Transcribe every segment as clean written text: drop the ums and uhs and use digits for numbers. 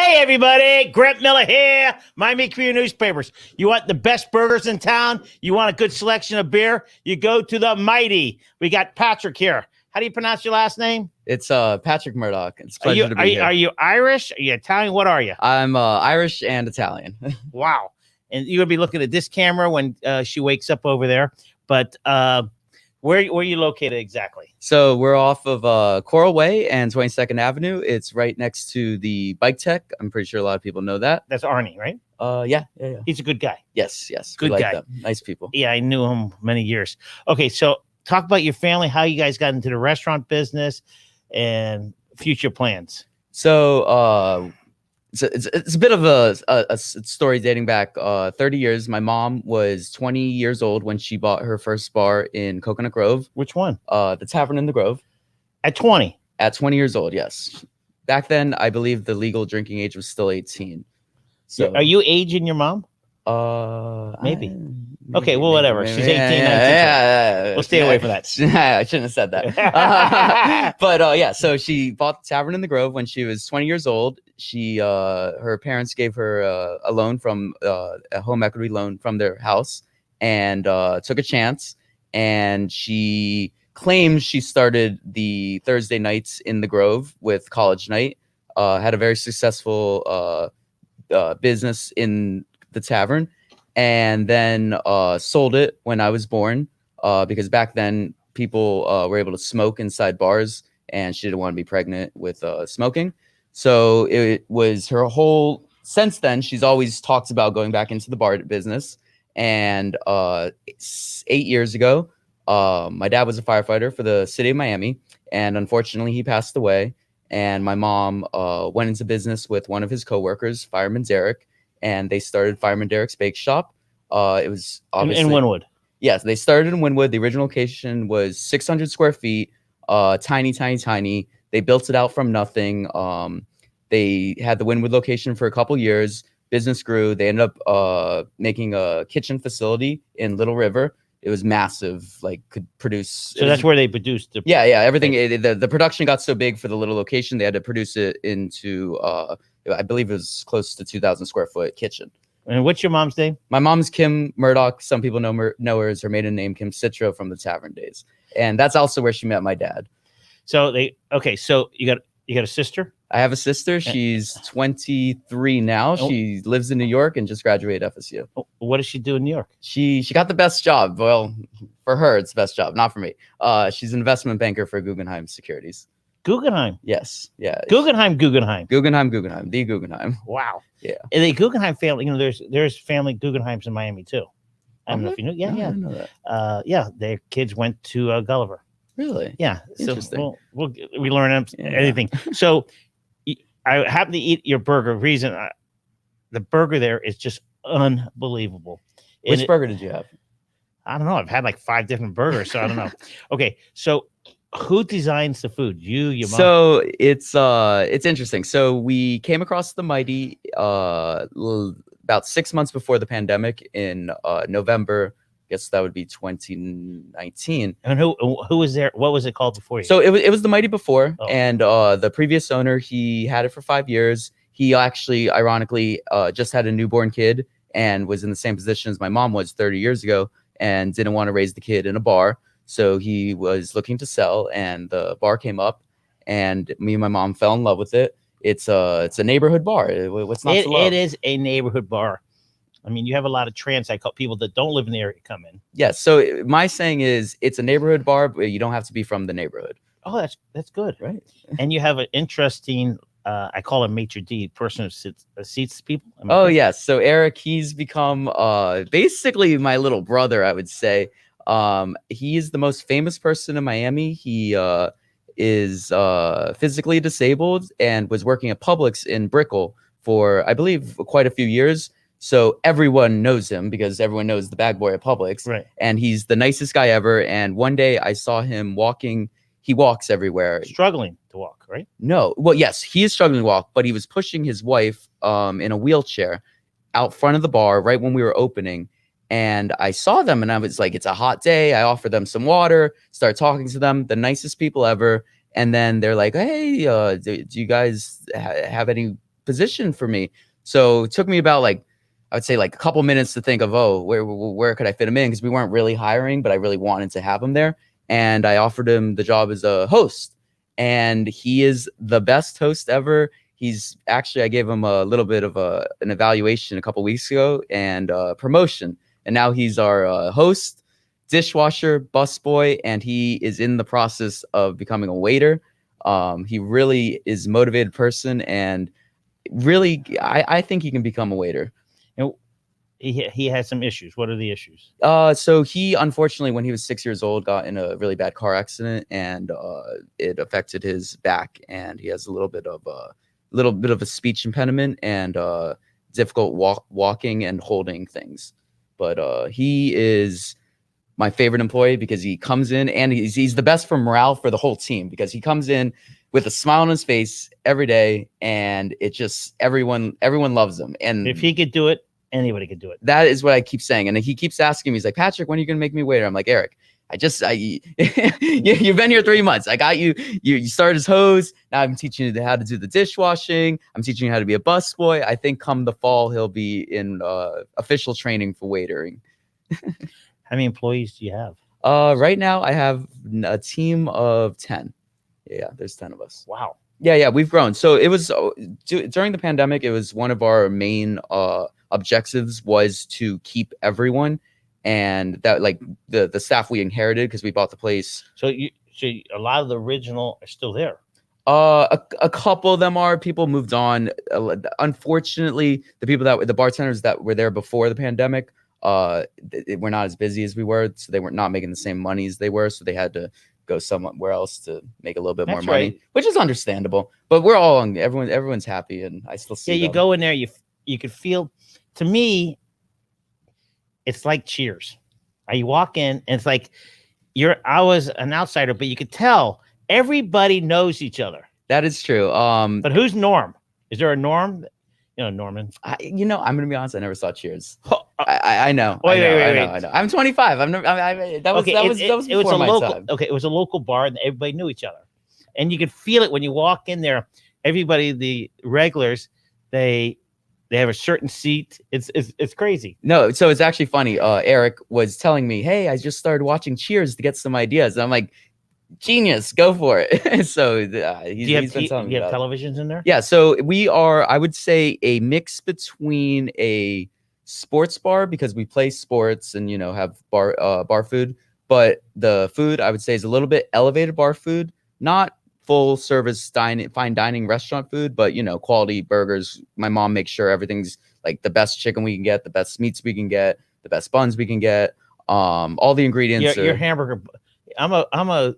Hey, everybody. Grant Miller here. Miami Community Newspapers. You want the best burgers in town? You want a good selection of beer? You go to the Mighty. We got Patrick here. How do you pronounce your last name? It's Patrick Murdock. It's a pleasure to be here. Are you Irish? Are you Italian? What are you? I'm Irish and Italian. Wow. And you're going to be looking at this camera when she wakes up over there. But where are you located exactly? So we're off of Coral Way and 22nd Avenue. It's right next to the Bike Tech. I'm pretty sure a lot of people know that. That's Arnie, right? Yeah. He's a good guy. Yes. Good we guy. Like them. Nice people. Yeah, I knew him many years. Okay, so talk about your family, how you guys got into the restaurant business and future plans. So it's a bit of a story dating back 30 years. My mom was 20 years old when she bought her first bar in Coconut Grove. Which one? The Tavern in the Grove. At 20? At 20 years old, yes. Back then, I believe the legal drinking age was still 18. So, are you aging your mom? Maybe. Okay, well, whatever. Maybe. She's 18. Yeah. We'll stay away from that. I shouldn't have said that. But yeah, so she bought the Tavern in the Grove when she was 20 years old. She, her parents gave her a loan from a home equity loan from their house, and took a chance. And she claims she started the Thursday nights in the Grove with College Night. Had a very successful business in the tavern, and then sold it when I was born, because back then people were able to smoke inside bars, and she didn't want to be pregnant with smoking. So it was her whole, since then she's always talked about going back into the bar business. And 8 years ago, my dad was a firefighter for the city of Miami, and unfortunately he passed away. And my mom went into business with one of his coworkers, Fireman Derek, and they started Fireman Derek's Bake Shop. It was obviously in Wynwood. Yes, they started in Wynwood. The original location was 600 square feet, tiny. They built it out from nothing. They had the Wynwood location for a couple years. Business grew. They ended up making a kitchen facility in Little River. It was massive, like could produce. So that's where they produced the. Yeah. Everything. The production got so big for the little location, they had to produce it into, I believe it was close to 2,000 square foot kitchen. And what's your mom's name? My mom's Kim Murdock. Some people know her as her maiden name, Kim Citro, from the tavern days. And that's also where she met my dad. So so you got a sister? I have a sister. She's 23 now. Oh. She lives in New York and just graduated FSU. What does she do in New York? She got the best job. Well, for her, it's the best job, not for me. She's an investment banker for Guggenheim Securities. Guggenheim? Yes. Yeah. Guggenheim. The Guggenheim. Wow. Yeah. And the Guggenheim family, there's family Guggenheims in Miami too. I don't know if you knew. Yeah. I didn't know that. Their kids went to Gulliver. Really? Yeah. Interesting. So we learn anything. So I happen to eat your burger. Reason the burger there is just unbelievable. Which burger did you have? I don't know. I've had like 5 different burgers, so I don't know. Okay, so who designs the food? You, your mom? So it's interesting. So we came across the Mighty about 6 months before the pandemic in November. I guess that would be 2019. And who was there? What was it called before you? So it was the Mighty before, and the previous owner, he had it for 5 years. He actually, ironically, just had a newborn kid and was in the same position as my mom was 30 years ago, and didn't want to raise the kid in a bar. So he was looking to sell, and the bar came up, and me and my mom fell in love with it. It's a neighborhood bar. What's not to love? It is a neighborhood bar. I mean, you have a lot of people that don't live in the area come in. Yes. So my saying is, it's a neighborhood bar, but you don't have to be from the neighborhood. Oh, that's good. Right. And you have an interesting, I call him maitre d', person who seats people. Oh, yes. So Eric, he's become basically my little brother, I would say. He is the most famous person in Miami. He is physically disabled and was working at Publix in Brickell for, I believe, quite a few years. So everyone knows him because everyone knows the bag boy at Publix. Right. And he's the nicest guy ever. And one day I saw him walking. He walks everywhere. Struggling to walk, right? No. Well, yes, he is struggling to walk, but he was pushing his wife in a wheelchair out front of the bar right when we were opening. And I saw them and I was like, it's a hot day. I offered them some water, start talking to them, the nicest people ever. And then they're like, hey, do you guys have any position for me. So it took me about like, I would say like a couple minutes to think of, oh, where could I fit him in? Because we weren't really hiring, but I really wanted to have him there. And I offered him the job as a host. And he is the best host ever. He's actually, I gave him a little bit of an evaluation a couple weeks ago and promotion. And now he's our host, dishwasher, busboy, and he is in the process of becoming a waiter. He really is a motivated person, and really, I think he can become a waiter. And he has some issues. What are the issues? So he, unfortunately, when he was 6 years old, got in a really bad car accident, and it affected his back, and he has a little bit of a speech impediment and difficult walking and holding things. But he is my favorite employee because he comes in and he's the best for morale for the whole team, because he comes in with a smile on his face every day, and it just everyone loves him. And if he could do it, anybody could do it. That is what I keep saying. And he keeps asking me, he's like, Patrick, when are you going to make me waiter? I'm like, Eric, you've been here 3 months. I got you. You started as host. Now I'm teaching you how to do the dishwashing. I'm teaching you how to be a busboy. I think come the fall, he'll be in official training for waitering. How many employees do you have? Right now I have a team of 10. Yeah, there's 10 of us. Wow. Yeah, we've grown. So it was during the pandemic, it was one of our main objectives was to keep everyone, and that like the staff we inherited because we bought the place. So a lot of the original are still there. A couple of them are. People moved on. Unfortunately, the bartenders that were there before the pandemic, we're not as busy as we were, so they were not making the same money as they were, so they had to go somewhere else to make a little bit more money, right. Which is understandable. But we're all everyone's happy, and I still see. Yeah, you go in there, you could feel. To me, it's like Cheers. You walk in, and it's like I was an outsider, but you could tell everybody knows each other. That is true. But who's Norm? Is there a Norm? Norman. I'm gonna be honest. I never saw Cheers. I know. Wait. I know. I'm 25. That was before my time. Okay, it was a local bar, and everybody knew each other, and you could feel it when you walk in there. Everybody, the regulars, they have a certain seat. It's crazy. No, so it's actually funny. Eric was telling me, "Hey, I just started watching Cheers to get some ideas." And I'm like, genius, go for it. So he's been telling me you have televisions in there? Yeah, so we are, I would say, a mix between a sports bar, because we play sports and have bar food, but the food I would say is a little bit elevated bar food, not full service fine dining restaurant food, but quality burgers. My mom makes sure everything's like the best chicken we can get, the best meats we can get, the best buns we can get, all the ingredients. Your hamburger, I'm a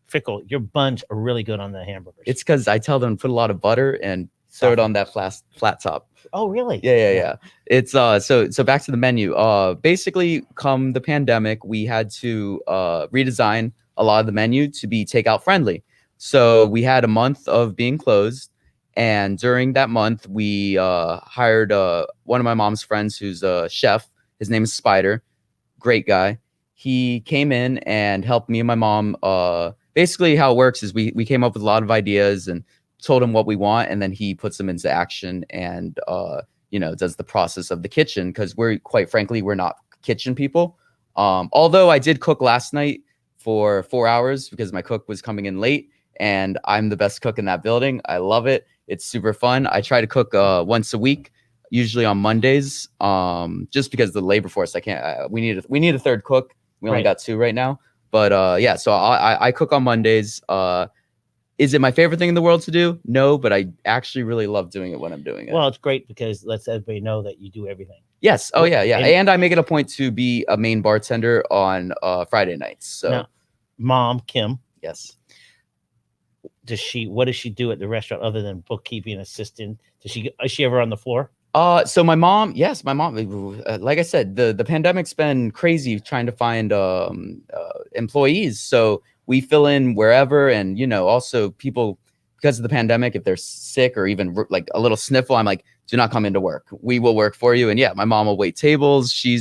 fickle. Your buns are really good on the hamburgers. It's because I tell them to put a lot of butter and throw it on that flat top. Oh, really? Yeah. It's so back to the menu. Basically, come the pandemic, we had to redesign a lot of the menu to be takeout friendly. So we had a month of being closed, and during that month, we hired one of my mom's friends who's a chef. His name is Spider. Great guy. He came in and helped me and my mom. Basically, how it works is we came up with a lot of ideas and told him what we want, and then he puts them into action and does the process of the kitchen, because we're not kitchen people. Although I did cook last night for 4 hours because my cook was coming in late, and I'm the best cook in that building. I love it. It's super fun. I try to cook once a week, usually on Mondays, just because of the labor force. I can't. We need a third cook. We only got 2 right now. But yeah, so I cook on Mondays. Is it my favorite thing in the world to do? No, but I actually really love doing it when I'm doing it. Well, it's great because it lets everybody know that you do everything. Yes. Oh, yeah. And I make it a point to be a main bartender on Friday nights. So, now, Mom, Kim. Yes. What does she do at the restaurant other than bookkeeping assistant? Is she ever on the floor? So my mom, like I said, the pandemic's been crazy trying to find employees. So we fill in wherever, and also people, because of the pandemic, if they're sick or even like a little sniffle, I'm like, do not come into work. We will work for you. And yeah, my mom will wait tables. She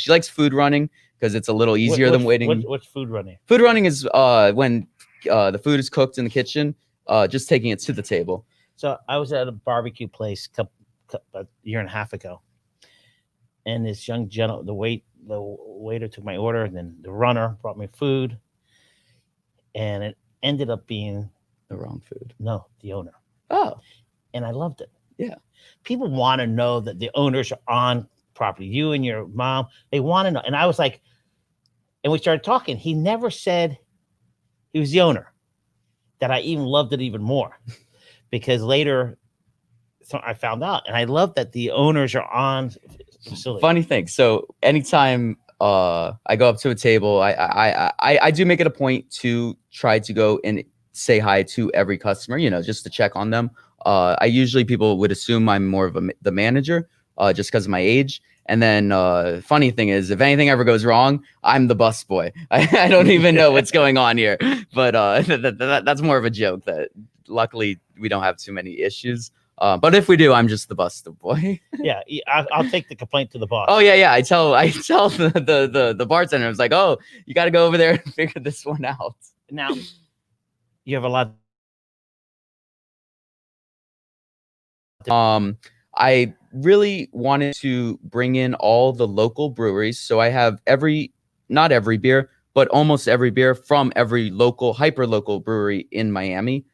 likes food running because it's a little easier than waiting. What's food running? Food running is when the food is cooked in the kitchen, just taking it to the table. So I was at a barbecue place a year and a half ago, and this young gentleman, the waiter took my order, and then the runner brought me food, and it ended up being The wrong food. no, the owner, Oh, and I loved it. yeah. People want to know that the owners are on property. You and your mom, they want to know. And I was like, and we started talking. He never said he was the owner. That I even loved it even more, because later I found out, and I love that the owners are on facility. Funny thing. So anytime I go up to a table, I do make it a point to try to go and say hi to every customer, just to check on them. I usually, people would assume I'm more of the manager, just because of my age. And then funny thing is, if anything ever goes wrong, I'm the bus boy. I don't even know what's going on here. But that's more of a joke. That luckily we don't have too many issues. But if we do, I'm just the bus boy. Yeah, I'll take the complaint to the boss. Oh yeah. I tell the bartender, I was like, oh, you got to go over there and figure this one out. Now you have a lot. I really wanted to bring in all the local breweries. So I have not every beer, but almost every beer from every hyper local brewery in Miami,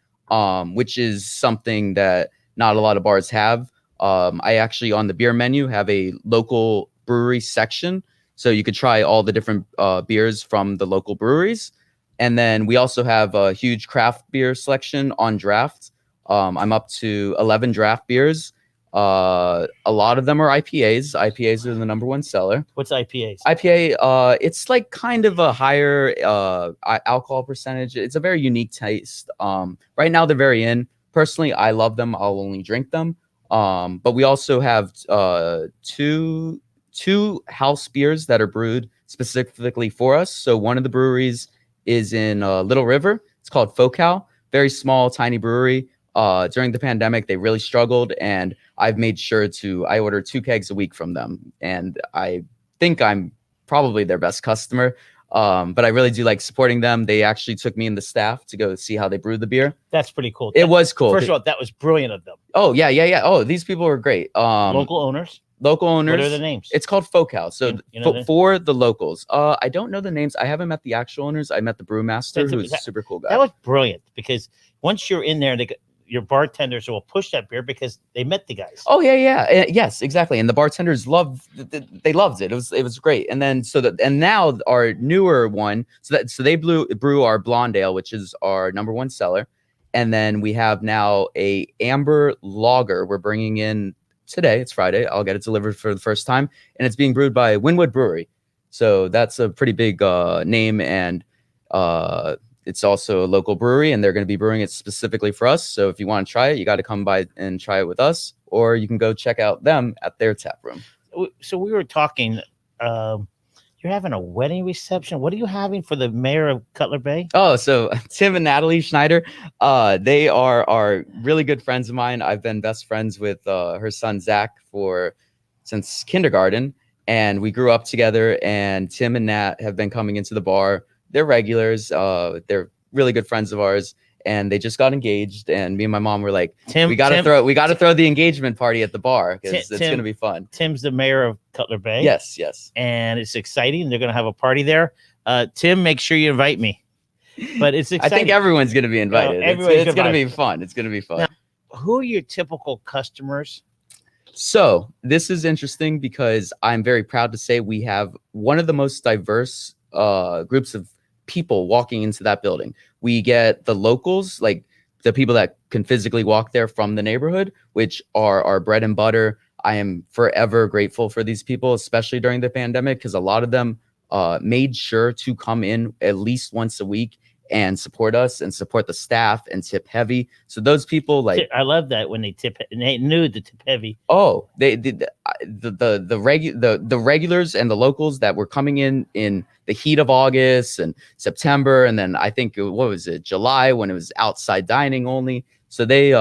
which is something that not a lot of bars have. I actually, on the beer menu, have a local brewery section. So you could try all the different beers from the local breweries. And then we also have a huge craft beer selection on draft. I'm up to 11 draft beers. A lot of them are IPAs. IPAs are the number one seller. What's IPAs? IPA, it's like kind of a higher alcohol percentage. It's a very unique taste. Right now they're very in. Personally, I love them. I'll only drink them. But we also have two house beers that are brewed specifically for us. So one of the breweries is in Little River. It's called Focal. Very small, tiny brewery. During the pandemic, they really struggled, and I've made sure I order 2 kegs a week from them, and I think I'm probably their best customer. But I really do like supporting them. They actually took me and the staff to go see how they brew the beer. That's pretty cool. It was cool. First of all, that was brilliant of them. Oh yeah. Oh, these people were great. Local owners. What are the names? It's called Focal. So for the locals, I don't know the names. I haven't met the actual owners. I met the brewmaster, who's a super cool guy. That was brilliant, because once you're in there, your bartenders will push that beer because they met the guys. Oh yeah. Yes, exactly. And the bartenders loved it. It was great. And then now our newer one, so they brew our blonde ale, which is our number one seller. And then we have now a amber lager we're bringing in today. It's Friday. I'll get it delivered for the first time, and it's being brewed by Wynwood Brewery. So that's a pretty big name, and it's also a local brewery, and they're going to be brewing it specifically for us. So if you want to try it, you got to come by and try it with us, or you can go check out them at their tap room. So we were talking, you're having a wedding reception. What are you having for the mayor of Cutler Bay? Oh, so Tim and Natalie Schneider, they are really good friends of mine. I've been best friends with her son, Zach, since kindergarten, and we grew up together, and Tim and Nat have been coming into the bar. They're regulars. They're really good friends of ours, and they just got engaged. And me and my mom were like, we got to throw the engagement party at the bar, because it's going to be fun. Tim's the mayor of Cutler Bay. Yes. And it's exciting. They're going to have a party there. Tim, make sure you invite me. But it's exciting. I think everyone's going to be invited. It's going to be fun. It's going to be fun. Now, who are your typical customers? So this is interesting, because I'm very proud to say we have one of the most diverse groups of people walking into that building. We get the locals, like the people that can physically walk there from the neighborhood, which are our bread and butter. I am forever grateful for these people, especially during the pandemic, because a lot of them made sure to come in at least once a week and support us and support the staff and tip heavy. So those people, like, I love that when they tip, and they knew the tip heavy. Oh, the regulars and the locals that were coming in the heat of August and September, and then I think July, when it was outside dining only. So they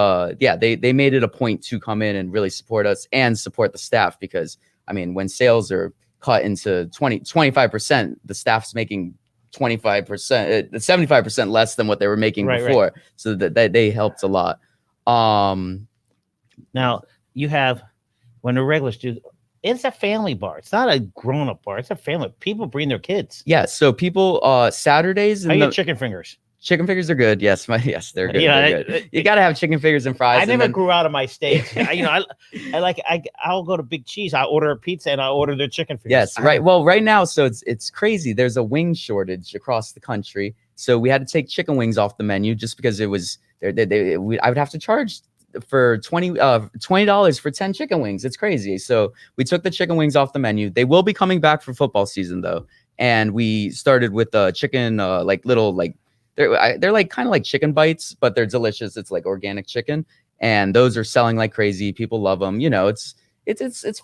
made it a point to come in and really support us and support the staff, because I mean, when sales are cut into 25%, the staff's making 25%, 75% less than what they were making before. Right. So that they helped a lot. Now you have when the regulars do. It's a family bar. It's not a grown-up bar. It's a family. People bring their kids. Yeah, so people Saturdays How and you chicken fingers? chicken fingers are good. Yes, they're good. Yeah, They're good. You gotta have chicken fingers and fries. I and never then, grew out of my stage. I'll go to Big Cheese. I order a pizza and I order their chicken fingers. Yes, right. Well, right now, so it's crazy. There's a wing shortage across the country, so we had to take chicken wings off the menu just because it was I would have to charge for $20 for 10 chicken wings. It's crazy. So we took the chicken wings off the menu. They will be coming back for football season though, and we started with chicken like little like they're like kind of like chicken bites, but they're delicious. It's like organic chicken, and those are selling like crazy. People love them. You know, it's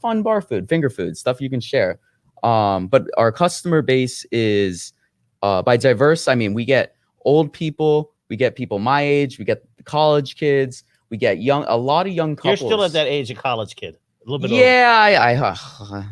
fun bar food, finger food, stuff you can share. But our customer base is by diverse. I mean, we get old people, we get people my age, we get the college kids, we get a lot of young couples. You're still at that age of college kid. A little bit yeah,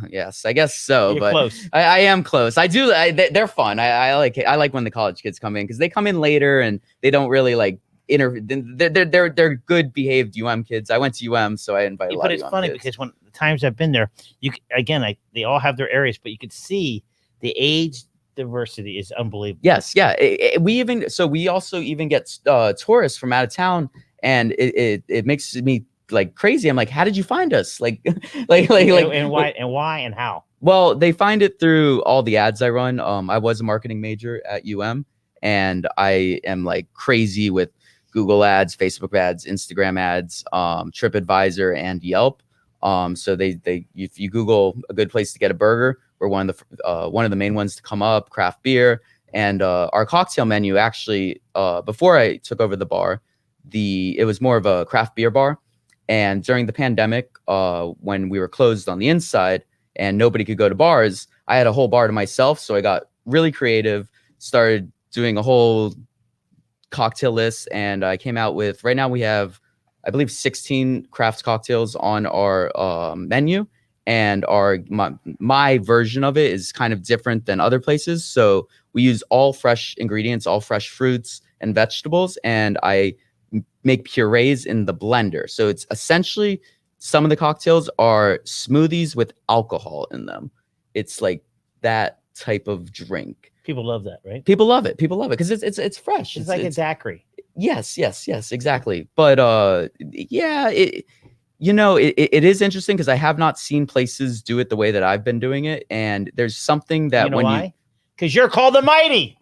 yes, I guess so. You're but close. I am close. I do. They're fun. I like it. I like when the college kids come in because they come in later and they don't really like they're good behaved kids. I went to so I invite a lot but of it's funny kids. because when the times I've been there, they all have their areas, but you could see the age diversity is unbelievable. Yes, yeah. We also even get tourists from out of town, and it makes me like crazy. I'm like, how did you find us? Like and why and how? Well, they find it through all the ads I run. I was a marketing major at and I am like crazy with Google ads, Facebook ads, Instagram ads, TripAdvisor, and Yelp. So if you Google a good place to get a burger, we're one of the main ones to come up. Craft beer, and our cocktail menu actually. Before I took over the bar, it was more of a craft beer bar, and during the pandemic, when we were closed on the inside and nobody could go to bars, I had a whole bar to myself. So I got really creative, started doing a whole cocktail list, and I came out with, right now we have, I believe, 16 craft cocktails on our menu, and my version of it is kind of different than other places. So we use all fresh ingredients, all fresh fruits and vegetables, and I make purees in the blender. So it's essentially, some of the cocktails are smoothies with alcohol in them. It's like that type of drink. People love that, right? People love it because it's fresh. It's like a daiquiri. Yes, exactly. But yeah, it is interesting because I have not seen places do it the way that I've been doing it, and there's something that why? Because you're called the Mighty.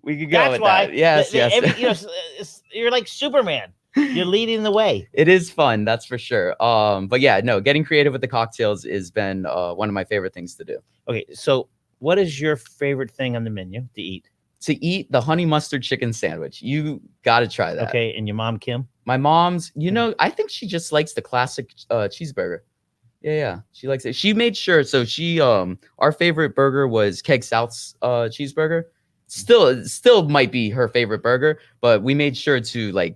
We could go with that. Yes. You're like Superman. You're leading the way. It is fun, that's for sure. But yeah, no, getting creative with the cocktails has been one of my favorite things to do. Okay, so what is your favorite thing on the menu to eat? To eat the honey mustard chicken sandwich. You got to try that. Okay, and your mom, Kim? My mom's, I think she just likes the classic cheeseburger. Yeah, she likes it. She made sure, so she, our favorite burger was Keg South's cheeseburger. Still might be her favorite burger, but we made sure to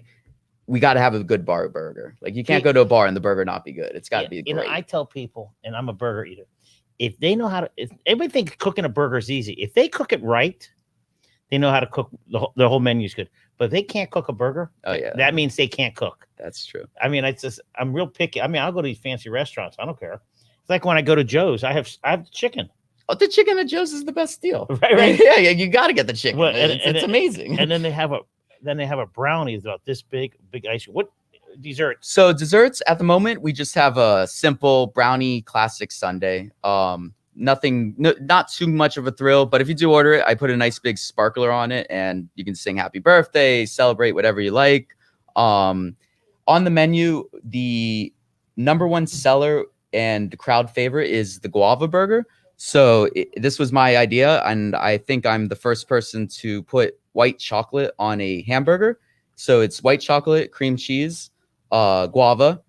we got to have a good bar burger. Like you can't go to a bar and the burger not be good. It's got to be great. I tell people, and I'm a burger eater, if they know how to, everybody thinks cooking a burger is easy. If they cook it right, they know how to cook. The whole menu is good. But if they can't cook a burger, that means they can't cook. That's true. I mean, I'm real picky. I mean, I'll go to these fancy restaurants. I don't care. It's like when I go to Joe's, I have chicken. Oh, the chicken at Joe's is the best deal. Right. Yeah, you got to get the chicken. Well, it's amazing. And then they have a brownie about this big ice. What desserts? So desserts at the moment, we just have a simple brownie classic sundae. Nothing, not too much of a thrill, but if you do order it, I put a nice big sparkler on it, and you can sing happy birthday, celebrate whatever you like. On the menu, the number one seller and crowd favorite is the guava burger. So this was my idea, and I think I'm the first person to put white chocolate on a hamburger. So it's white chocolate, cream cheese, guava,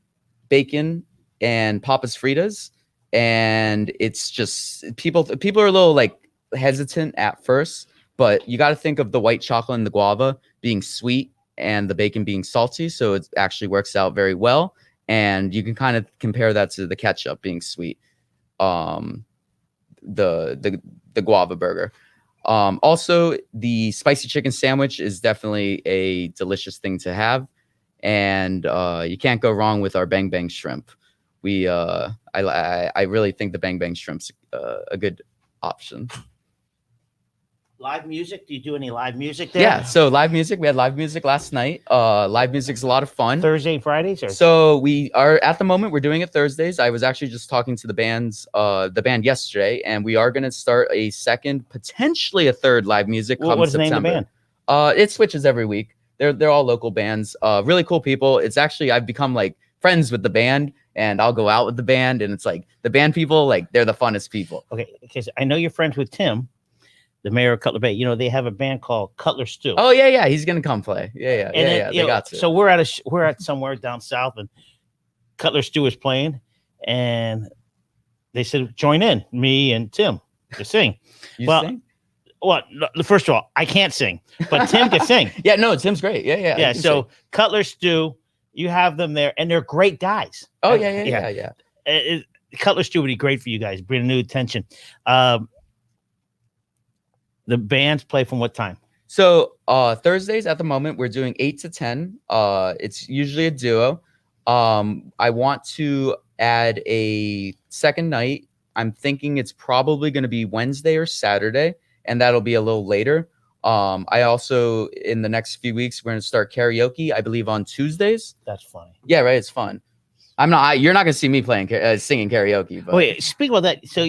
bacon, and Papas Fritas. And it's just people are a little hesitant at first, but you got to think of the white chocolate and the guava being sweet and the bacon being salty. So it actually works out very well. And you can kind of compare that to the ketchup being sweet. The guava burger. Also, the spicy chicken sandwich is definitely a delicious thing to have. and you can't go wrong with our Bang Bang shrimp. I really think the Bang Bang shrimp's a good option. Live music? Do you do any live music there? Yeah, so live music. We had live music last night. Live music's a lot of fun. Thursday, Fridays? Or? So we are at the moment we're doing it Thursdays. I was actually just talking to the band yesterday, and we are going to start a second, potentially a third live music come What's September. the name of the band? It switches every week. They're all local bands. Really cool people. It's actually I've become like friends with the band, and I'll go out with the band, and it's like the band people, like they're the funnest people. Okay, because I know you're friends with Tim, the mayor of Cutler Bay. You know, they have a band called Cutler Stew. Oh yeah, he's gonna come play. Yeah. They got to. So we're at somewhere down south, and Cutler Stew is playing, and they said join in, me and Tim, to sing. You sing? Well, first of all, I can't sing, but Tim can sing. Yeah, no, Tim's great. Yeah. So Cutler Stew, you have them there, and they're great guys. Oh yeah. Cutler Stew would be great for you guys. Bring new attention. The bands play from what time? So Thursdays at the moment we're doing 8 to 10. It's usually a duo. I want to add a second night. I'm thinking it's probably going to be Wednesday or Saturday, and that'll be a little later. I also in the next few weeks we're going to start karaoke. I believe on Tuesdays. That's funny. Yeah, right. It's fun. You're not going to see me playing singing karaoke. But wait, speak about that. So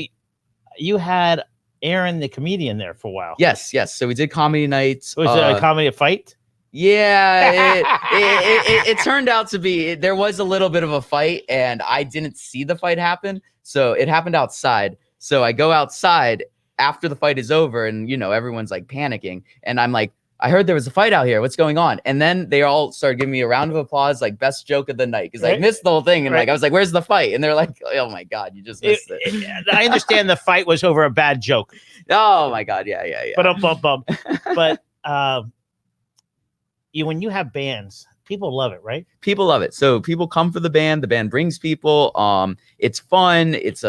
you had Aaron, the comedian, there for a while. Yes. So we did comedy nights. Was it a comedy fight? Yeah, it turned out to be. There was a little bit of a fight, and I didn't see the fight happen. So it happened outside. So I go outside after the fight is over, and everyone's like panicking, and I'm like, I heard there was a fight out here. What's going on? And then they all started giving me a round of applause, like best joke of the night, because I missed the whole thing. And like, I was like, where's the fight? And they're like, oh my God, you just missed it. I understand the fight was over a bad joke. Oh my God. Yeah. But when you have bands, people love it, right? People love it. So people come for the band. The band brings people. It's fun. It's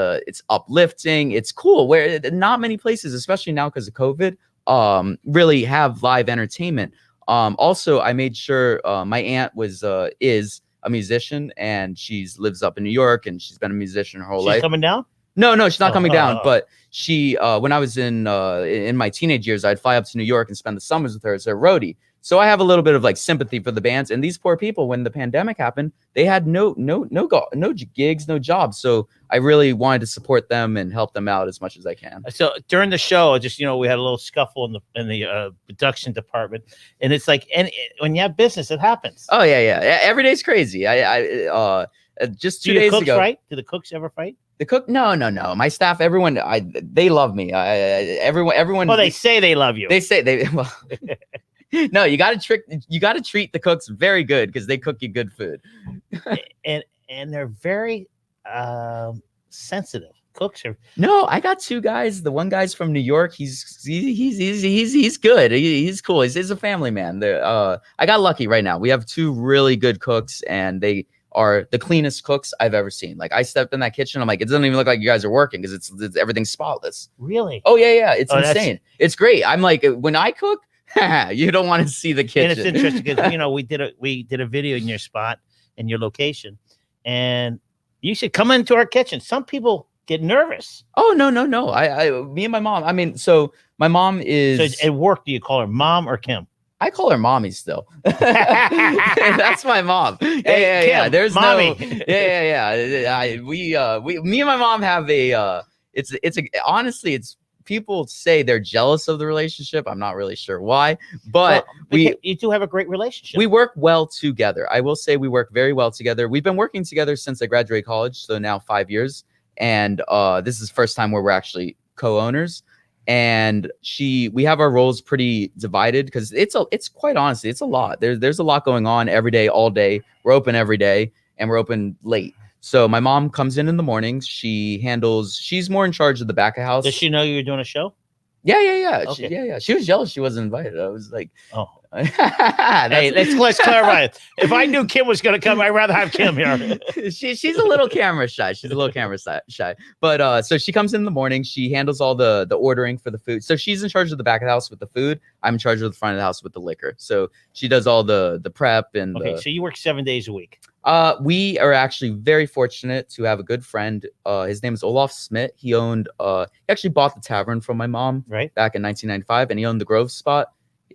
uplifting. It's cool. Where not many places, especially now because of COVID, really have live entertainment. Also, I made sure my aunt is a musician, and she's lives up in New York, and she's been a musician her whole life. She's coming down? No, she's not coming down. But she, when I was in my teenage years, I'd fly up to New York and spend the summers with her as a roadie. So I have a little bit of like sympathy for the bands. And these poor people, when the pandemic happened, they had no gigs, no jobs. So I really wanted to support them and help them out as much as I can. So during the show, just we had a little scuffle in the production department, and it's like, and when you have business, it happens. Oh yeah. Every day's crazy. I just 2 days ago. Do the cooks fight? Do the cooks ever fight? The cook? No. My staff, everyone, they love me. Everyone. Well, they say they love you. They say they. Well, no, you got to treat the cooks very good because they cook you good food. and they're very sensitive. Cooks are. No, I got two guys. The one guy's from New York. He's good. He's cool. He's a family man. I got lucky right now. We have two really good cooks, and they are the cleanest cooks I've ever seen. Like I stepped in that kitchen, I'm like, it doesn't even look like you guys are working because it's everything's spotless. Really? Oh yeah. It's insane. It's great. I'm like, when I cook, you don't want to see the kitchen. And it's interesting because we did a video in your spot and your location, and you should come into our kitchen. Some people get nervous. Oh no. Me and my mom. I mean, so my mom is. So at work, do you call her Mom or Kim? I call her mommy still. That's my mom. Yeah. There's mommy. Me and my mom have honestly, people say they're jealous of the relationship. I'm not really sure why, but you two have a great relationship. We work well together. I will say we work very well together. We've been working together since I graduated college, so now 5 years. And this is the first time where we're actually co-owners. And we have our roles pretty divided because it's quite honestly, it's a lot. There's a lot going on every day, all day. We're open every day, and we're open late. So my mom comes in the mornings. She's more in charge of the back of house. Does she know you were doing a show? Yeah. Okay. She was jealous she wasn't invited. I was like, Hey, let's clarify. If I knew Kim was going to come, I'd rather have Kim here. She's a little camera shy. She's a little camera shy. But so she comes in the morning. She handles all the ordering for the food. So she's in charge of the back of the house with the food. I'm in charge of the front of the house with the liquor. So she does all the prep and. Okay, so you work 7 days a week. We are actually very fortunate to have a good friend. His name is Olaf Smith. He actually bought the tavern from my mom back in 1995, and he owned the Grove spot,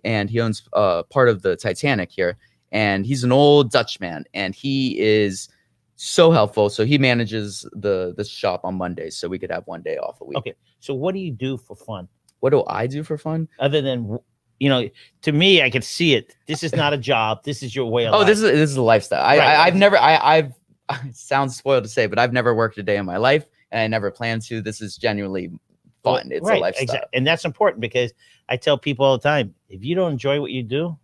and he owns part of the Titanic here. And he's an old Dutch man, and he is so helpful. So he manages the shop on Mondays, so we could have one day off a week. Okay, so what do you do for fun? What do I do for fun? Other than, to me, I could see it. This is not a job. This is your way of life. This is a lifestyle. I've never. I've it sounds spoiled to say, but I've never worked a day in my life, and I never plan to. This is genuinely fun. It's a lifestyle, exactly. And that's important because I tell people all the time: if you don't enjoy what you do,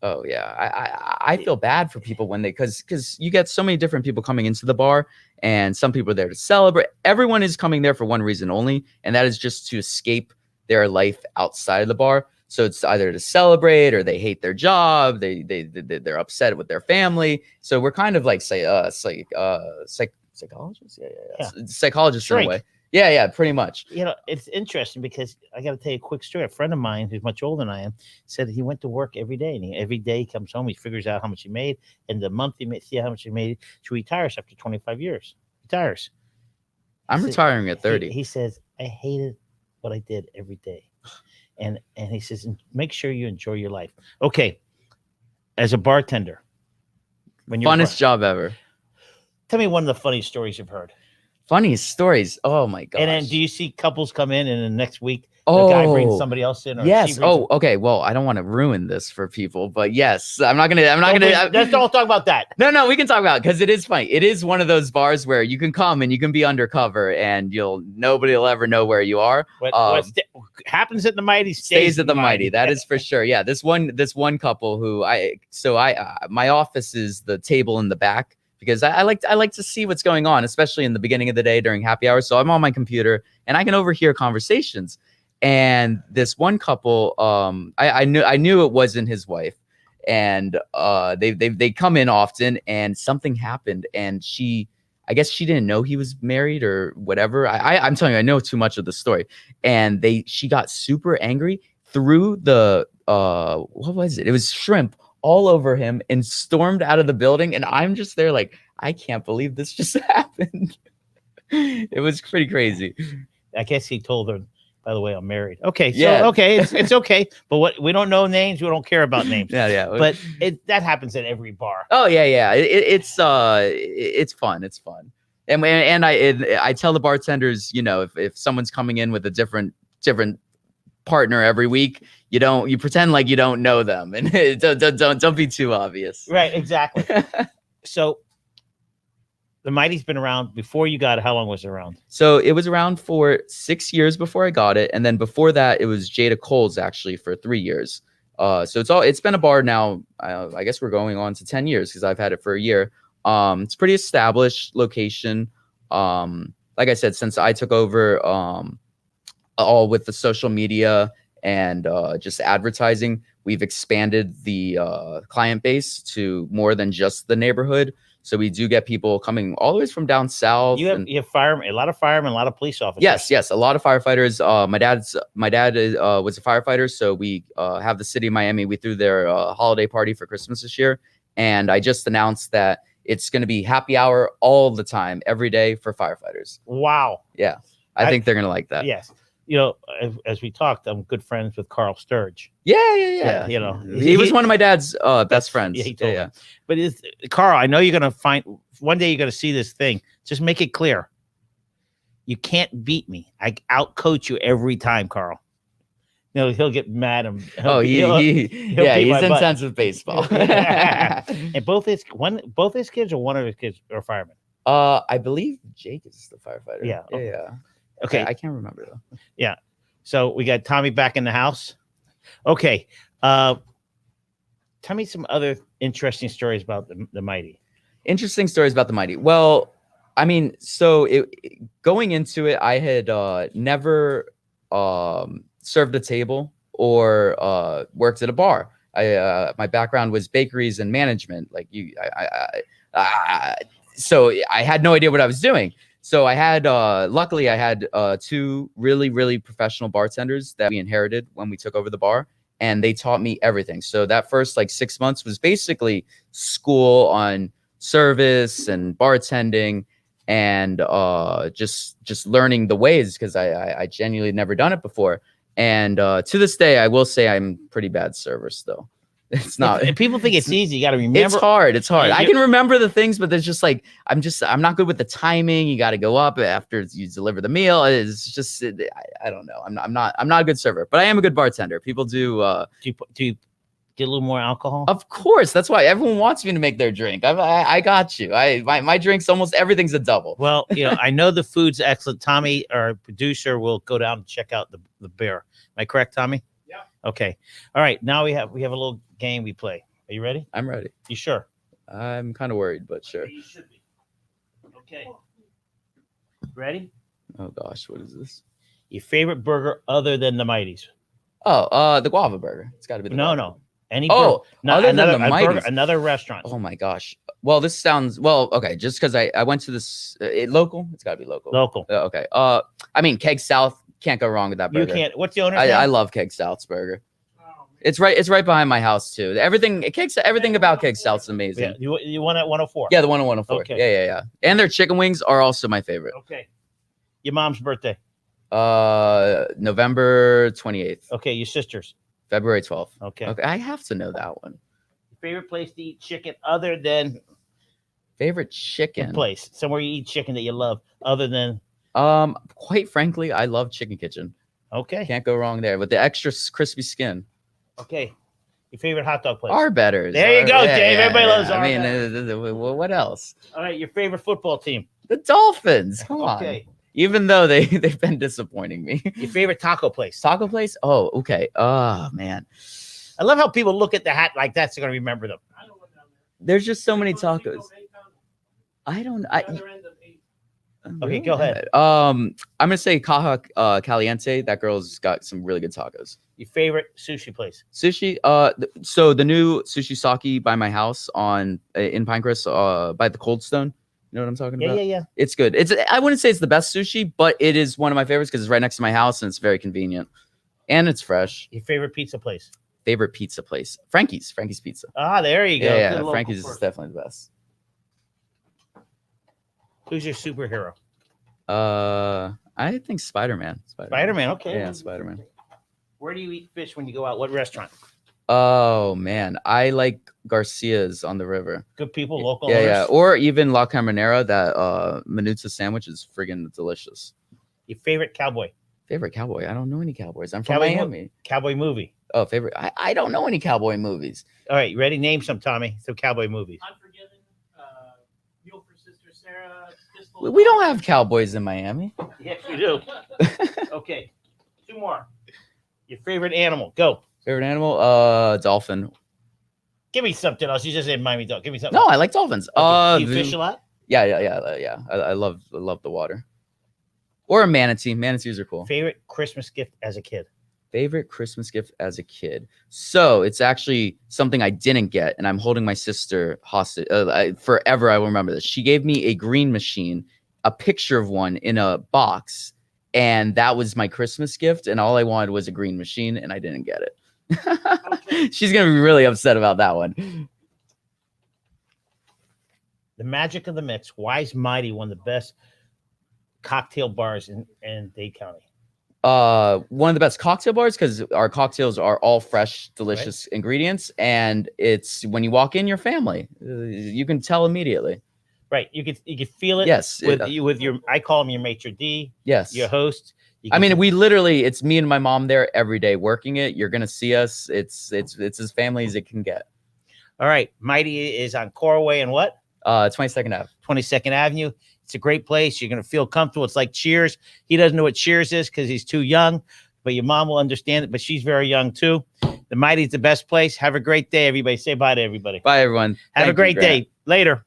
oh yeah, I feel bad for people when because you get so many different people coming into the bar, and some people are there to celebrate. Everyone is coming there for one reason only, and that is just to escape their life outside of the bar. So it's either to celebrate or they hate their job. They're upset with their family. So we're kind of like psychologists. Yeah. Psychologists in a way. Yeah, pretty much. It's interesting because I got to tell you a quick story. A friend of mine who's much older than I am said he went to work every day, and every day he comes home, he figures out how much he made, and the month he made, see how much he made. So he retires after 25 years. Retires. I'm retiring at 30. He says, I hated what I did every day. And he says, make sure you enjoy your life. Okay. As a bartender. Funnest job ever. Tell me one of the funny stories you've heard. Funny stories. Oh my gosh. And then do you see couples come in and the next week the guy brings somebody else in? Or yes. Okay. Well, I don't want to ruin this for people, but yes, I'm not gonna. Let's don't talk about that. No, we can talk about it because it is funny. It is one of those bars where you can come and you can be undercover and nobody will ever know where you are. What happens at the Mighty stays at the Mighty. That is for sure. Yeah. This one couple who my office is the table in the back. Because I like to see what's going on, especially in the beginning of the day during happy hours. So I'm on my computer and I can overhear conversations. And this one couple, I knew it wasn't his wife, and they come in often, and something happened, and I guess she didn't know he was married or whatever. I'm telling you, I know too much of the story. And she got super angry, threw the what was it? It was shrimp all over him and stormed out of the building. And I'm just there like, I can't believe this just happened. It was pretty crazy. I guess he told her, by the way, I'm married. Okay. So, okay. It's okay. But we don't know names. We don't care about names. Yeah. But that happens at every bar. Oh yeah. It's fun. It's fun. And I tell the bartenders, if someone's coming in with a different partner every week, you pretend like you don't know them, and don't be too obvious. Right, exactly. So the Mighty's been around before you got it. How long was it around? So it was around for 6 years before I got it, and then before that it was Jada Cole's actually for 3 years. So it's been a bar now. I guess we're going on to 10 years because I've had it for a year. It's pretty established location. Like I said, since I took over all with the social media and just advertising, we've expanded the client base to more than just the neighborhood. So we do get people coming all the way from down south. You have firemen, a lot of firemen, a lot of police officers. Yes, a lot of firefighters. My dad was a firefighter, so we have the city of Miami. We threw their holiday party for Christmas this year, and I just announced that it's going to be happy hour all the time, every day for firefighters. Wow. Yeah, I think they're going to like that. Yes. As we talked, I'm good friends with Carl Sturge. Yeah. He was one of my dad's best friends. Yeah, he told me. But Carl, I know you're gonna one day you're gonna see this thing. Just make it clear. You can't beat me. I outcoach you every time, Carl. He'll get mad and he's intense with baseball. And both his kids or one of his kids are firemen. I believe Jake is the firefighter. Yeah. Okay, I can't remember though. Yeah. So we got Tommy back in the house. Okay. Tell me some other interesting stories about the Mighty. Interesting stories about the Mighty. Well, I mean, so going into it, I had never served a table or worked at a bar. My background was bakeries and management. Like so I had no idea what I was doing. So I had, luckily I had 2 really, really professional bartenders that we inherited when we took over the bar, and they taught me everything. So that first like 6 months was basically school on service and bartending, and just learning the ways, because I genuinely never done it before. And to this day, I will say I'm pretty bad server still. It's not. If people think it's easy, you got to remember. It's hard. It's hard. I can remember the things, but there's just like I'm not good with the timing. You got to go up after you deliver the meal. It's just I don't know. I'm not a good server, but I am a good bartender. People do. Do you get a little more alcohol? Of course. That's why everyone wants me to make their drink. I got you. My drinks, almost everything's a double. Well, I know the food's excellent. Tommy, our producer, will go down and check out the beer. Am I correct, Tommy? Yeah. Okay. All right. Now we have a little game we play. Are you ready? I'm ready. You sure? I'm kind of worried, but sure. You should be. Okay. Ready? Oh gosh, what is this? Your favorite burger other than the Mighty's? Oh, the guava burger. It's got to be the guava. No. Any Oh, burger. No, other than another the a burger, Mighty's. another restaurant. Oh my gosh. Well, this sounds okay. Just because I went to this local, it's got to be local. Local. Okay. I mean, Keg South, can't go wrong with that burger. You can't. What's the owner's I name? love Keg South's burger. Oh, man. It's right behind my house too. Everything about Keg South's amazing. Yeah, you want at 104. Yeah, the one on 104. Okay. Yeah. And their chicken wings are also my favorite. Okay. Your mom's birthday. November 28th. Okay. Your sister's. February 12th. Okay. Okay, I have to know that one. Your favorite place to eat chicken other than Favorite the chicken. place, somewhere you eat chicken that you love other than. Quite frankly, I love Chicken Kitchen. Okay. Can't go wrong there with the extra crispy skin. Okay. Your favorite hot dog place. Arbetters. There you go, Dave. Everybody loves I mean, Arbetters. what else? All right. Your favorite football team. The Dolphins. Come on. Okay. Even though they've been disappointing me. Your favorite taco place. Taco place? Oh, okay. Oh man. I love how people look at the hat like that's going to remember them. I know what down there. There's just so many Mexico, tacos. 8 pounds. I don't. The other end of 8. Okay, go ahead. I'm gonna say Caja Caliente. That girl's got some really good tacos. Your favorite sushi place. Sushi. So the new Sushi Saki by my house in Pinecrest, by the Cold Stone. You know what I'm talking about? Yeah. It's good. I wouldn't say it's the best sushi, but it is one of my favorites because it's right next to my house and it's very convenient, and it's fresh. Your favorite pizza place. Favorite pizza place? Frankie's Pizza. Ah, there you go. Yeah, Good local Frankie's is person. definitely the best. Who's your superhero? I think Spider-Man. Spider-Man. Okay. Yeah, Spider-Man. Where do you eat fish when you go out? What restaurant? Oh man, I like Garcia's on the river. Good people, local. Yeah, owners? or even La Caminera. That Manuzza sandwich is friggin' delicious. Your favorite cowboy? Favorite cowboy? I don't know any cowboys. I'm from Cowboy Miami. Cowboy movie. Oh, favorite? I don't know any cowboy movies. All right, you ready? Name some, Tommy. Some cowboy movies. Unforgiven. Mule for Sister Sarah. Pistol We don't have cowboys in Miami. Yes, we do. Okay, 2 more. Your favorite animal? Go. Favorite animal? Dolphin. Give me something else. You just said Miami dog. Give me something. No, I like dolphins. Okay. Do you fish a lot? Yeah. I love the water. Or a manatee. Manatees are cool. Favorite Christmas gift as a kid? Favorite Christmas gift as a kid. So it's actually something I didn't get, and I'm holding my sister hostage. Forever, I will remember this. She gave me a green machine, a picture of one in a box, and that was my Christmas gift. And all I wanted was a green machine, and I didn't get it. She's gonna be really upset about that one. The magic of the mix. Why is Mighty one of the best cocktail bars in Dade County? One of the best cocktail bars because our cocktails are all fresh, delicious ingredients, and it's when you walk in, your family. You can tell immediately. Right, you could feel it. Yes, with your. I call him your maitre d. Yes, Your host. I mean, it's me and my mom there every day working it. You're gonna see us. It's as family as it can get. All right, Mighty is on Corway and what? 22nd Ave. 22nd Avenue. It's a great place. You're gonna feel comfortable. It's like Cheers. He doesn't know what Cheers is because he's too young, but your mom will understand it. But she's very young too. The Mighty's the best place. Have a great day, everybody. Say bye to everybody. Bye, everyone. Have a Thank you, great Grant. day. Later.